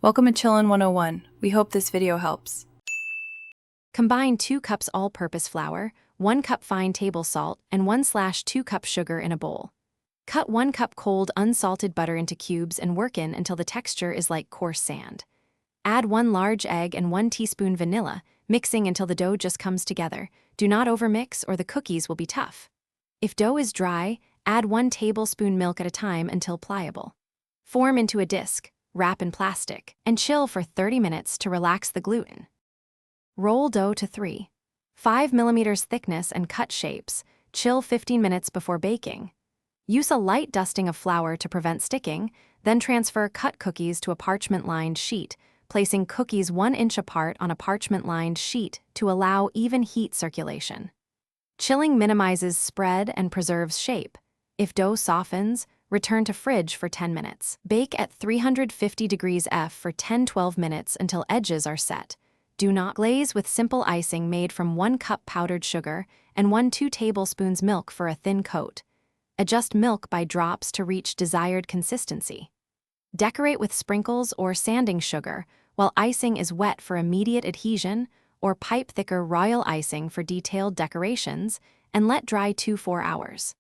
Welcome to Chillin' 101. We hope this video helps. Combine 2 cups all-purpose flour, 1 cup fine table salt, and 1/2 cup sugar in a bowl. Cut 1 cup cold unsalted butter into cubes and work in until the texture is like coarse sand. Add 1 large egg and 1 teaspoon vanilla, mixing until the dough just comes together. Do not overmix or the cookies will be tough. If dough is dry, add 1 tablespoon milk at a time until pliable. Form into a disc, wrap in plastic, and chill for 30 minutes to relax the gluten. Roll dough to 3.5 mm thickness and cut shapes. Chill 15 minutes before baking. Use a light dusting of flour to prevent sticking, then transfer cut cookies to a parchment-lined sheet, placing cookies 1 inch apart on a parchment-lined sheet to allow even heat circulation. Chilling minimizes spread and preserves shape. If dough softens, return to fridge for 10 minutes. Bake at 350 degrees F for 10-12 minutes until edges are set. Do not glaze with simple icing made from 1 cup powdered sugar and 2 tablespoons milk for a thin coat. Adjust milk by drops to reach desired consistency. Decorate with sprinkles or sanding sugar, while icing is wet for immediate adhesion, or pipe thicker royal icing for detailed decorations, and let dry 2-4 hours.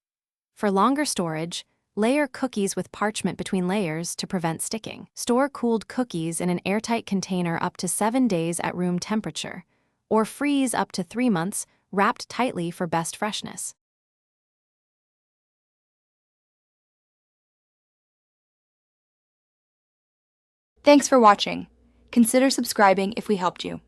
For longer storage, layer cookies with parchment between layers to prevent sticking. Store cooled cookies in an airtight container up to 7 days at room temperature, or freeze up to 3 months, wrapped tightly for best freshness. Thanks for watching. Consider subscribing if we helped you.